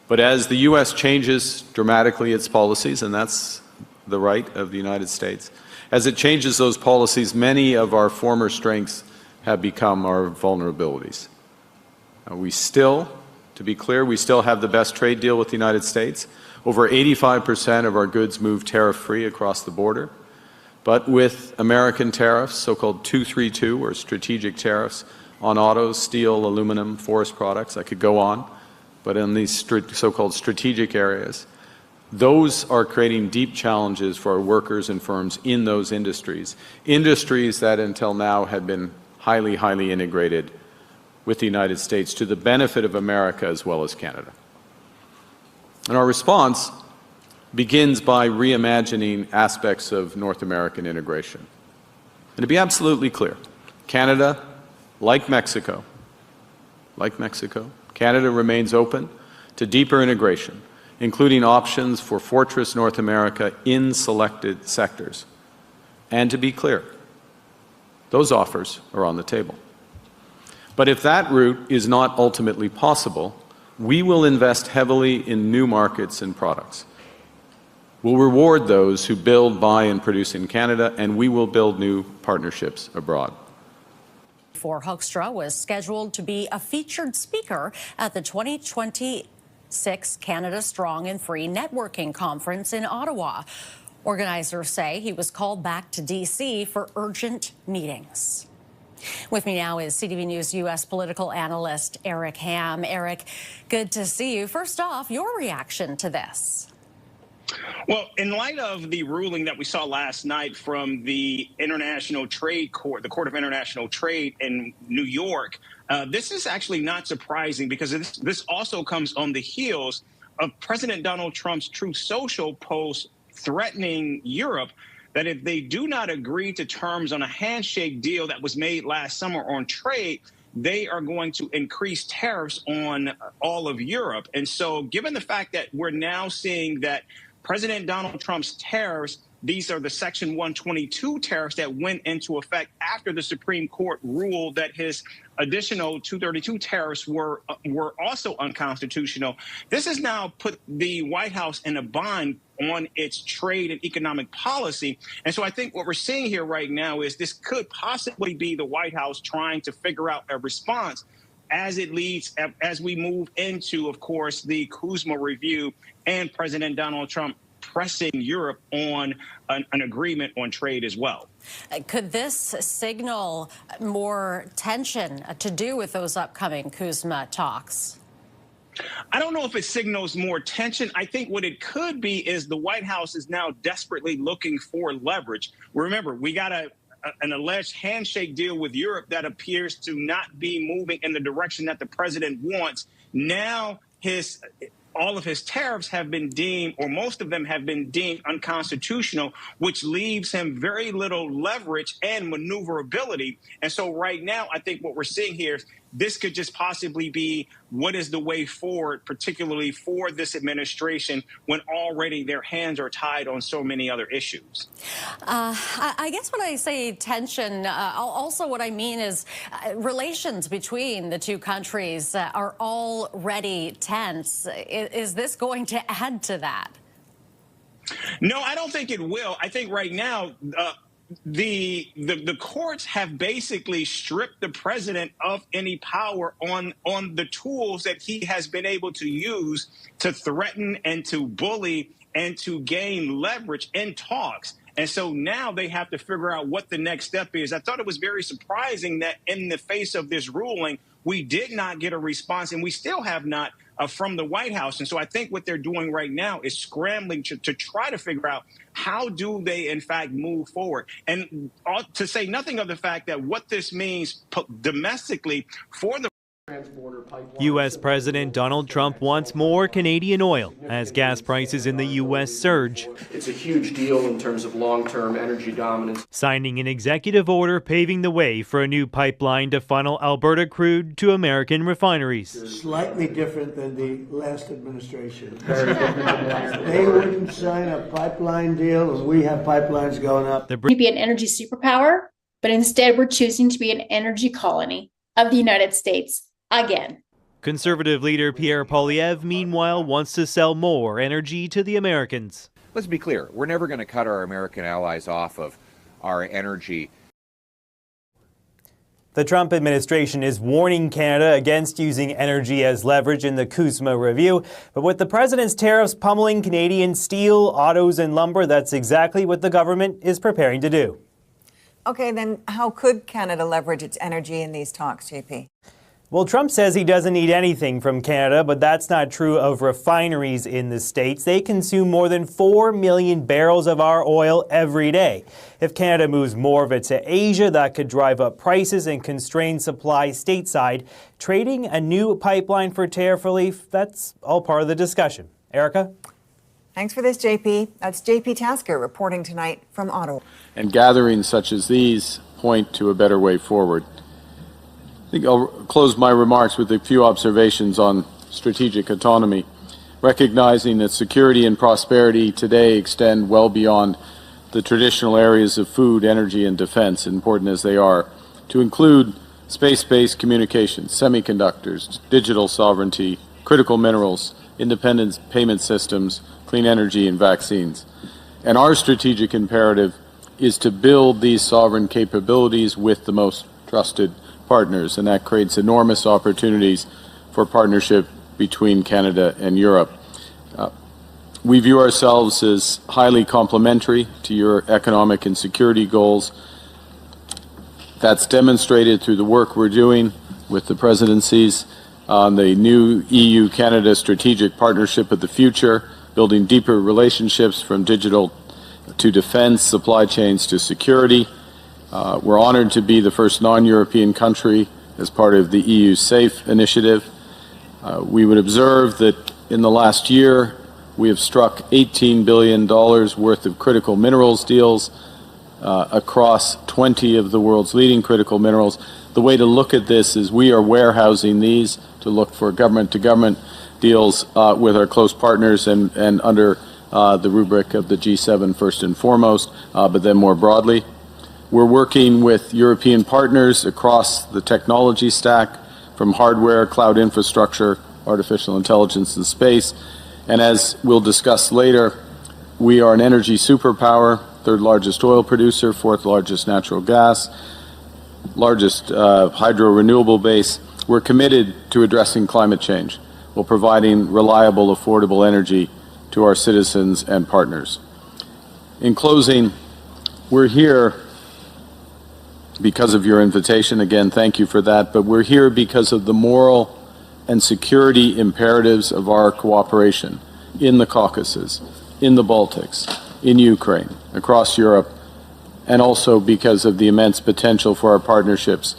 But as the U.S. changes dramatically its policies, and that's the right of the United States, as it changes those policies, many of our former strengths have become our vulnerabilities. We still, to be clear, we still have the best trade deal with the United States. Over 85% of our goods move tariff-free across the border. But with American tariffs, so-called 232 or strategic tariffs on autos, steel, aluminum, forest products, I could go on, but in these so-called strategic areas, those are creating deep challenges for our workers and firms in those industries, industries that until now had been highly, highly integrated with the United States to the benefit of America as well as Canada. And our response begins by reimagining aspects of North American integration. And to be absolutely clear, Canada, like Mexico, Canada remains open to deeper integration, including options for Fortress North America in selected sectors. And to be clear, those offers are on the table. But if that route is not ultimately possible, we will invest heavily in new markets and products. We'll reward those who build, buy, and produce in Canada, and we will build new partnerships abroad. For Hoekstra was scheduled to be a featured speaker at the 2026 Canada Strong and Free Networking Conference in Ottawa. Organizers say he was called back to D.C. for urgent meetings. With me now is CTV News U.S. political analyst Eric Ham. Eric, good to see you. First off, your reaction to this? Well, in light of the ruling that we saw last night from the International Trade Court, the Court of International Trade in New York, this is actually not surprising because this also comes on the heels of President Donald Trump's Truth Social post threatening Europe that if they do not agree to terms on a handshake deal that was made last summer on trade, they are going to increase tariffs on all of Europe. And so given the fact that we're now seeing that President Donald Trump's tariffs, these are the Section 122 tariffs that went into effect after the Supreme Court ruled that his additional 232 tariffs were also unconstitutional. This has now put the White House in a bind on its trade and economic policy. And so I think what we're seeing here right now is this could possibly be the White House trying to figure out a response as we move into, of course, the Kuzma review and President Donald Trump pressing Europe on an agreement on trade as well. Could this signal more tension to do with those upcoming Kuzma talks? I don't know if it signals more tension. I think what it could be is the White House is now desperately looking for leverage. Remember, we got an alleged handshake deal with Europe that appears to not be moving in the direction that the president wants. Now all of his tariffs have been deemed, or most of them have been deemed unconstitutional, which leaves him very little leverage and maneuverability. And so right now, I think what we're seeing here is this could just possibly be what is the way forward, particularly for this administration, when already their hands are tied on so many other issues. I guess when I say tension, also what I mean is relations between the two countries are already tense. Is this going to add to that? No, I don't think it will. I think right now, the courts have basically stripped the president of any power on the tools that he has been able to use to threaten and to bully and to gain leverage in talks. And so now they have to figure out what the next step is. I thought it was very surprising that in the face of this ruling, we did not get a response, and we still have not from the White House. And so I think what they're doing right now is scrambling to try to figure out how do they, in fact, move forward. And to say nothing of the fact that what this means domestically for the U.S. President Donald Trump wants more Canadian oil as gas prices in the U.S. surge. It's a huge deal in terms of long-term energy dominance. Signing an executive order paving the way for a new pipeline to funnel Alberta crude to American refineries. Slightly different than the last administration. They wouldn't sign a pipeline deal, and we have pipelines going up. To be an energy superpower, but instead we're choosing to be an energy colony of the United States. Again. Conservative leader Pierre Poilievre, meanwhile, wants to sell more energy to the Americans. Let's be clear, we're never going to cut our American allies off of our energy. The Trump administration is warning Canada against using energy as leverage in the CUSMA review. But with the president's tariffs pummeling Canadian steel, autos, and lumber, that's exactly what the government is preparing to do. Okay, then how could Canada leverage its energy in these talks, JP? Well, Trump says he doesn't need anything from Canada, but that's not true of refineries in the States. They consume more than 4 million barrels of our oil every day. If Canada moves more of it to Asia, that could drive up prices and constrain supply stateside. Trading a new pipeline for tariff relief, that's all part of the discussion. Erica? Thanks for this, JP. That's JP Tasker reporting tonight from Ottawa. And gatherings such as these point to a better way forward. I think I'll close my remarks with a few observations on strategic autonomy, recognizing that security and prosperity today extend well beyond the traditional areas of food, energy, and defense, important as they are, to include space-based communications, semiconductors, digital sovereignty, critical minerals, independent payment systems, clean energy, and vaccines. And our strategic imperative is to build these sovereign capabilities with the most trusted partners, and that creates enormous opportunities for partnership between Canada and Europe. We view ourselves as highly complementary to your economic and security goals. That's demonstrated through the work we're doing with the presidencies on the new EU-Canada Strategic Partnership of the Future, building deeper relationships from digital to defense, supply chains to security. We're honored to be the first non-European country as part of the EU SAFE initiative. We would observe that in the last year, we have struck $18 billion worth of critical minerals deals across 20 of the world's leading critical minerals. The way to look at this is we are warehousing these to look for government-to-government deals with our close partners and under the rubric of the G7 first and foremost, but then more broadly. We're working with European partners across the technology stack, from hardware, cloud infrastructure, artificial intelligence, and space. And as we'll discuss later, we are an energy superpower, third largest oil producer, fourth largest natural gas, largest hydro renewable base. We're committed to addressing climate change while providing reliable, affordable energy to our citizens and partners. In closing, we're here because of your invitation. Again, thank you for that. But we're here because of the moral and security imperatives of our cooperation in the Caucasus, in the Baltics, in Ukraine, across Europe, and also because of the immense potential for our partnerships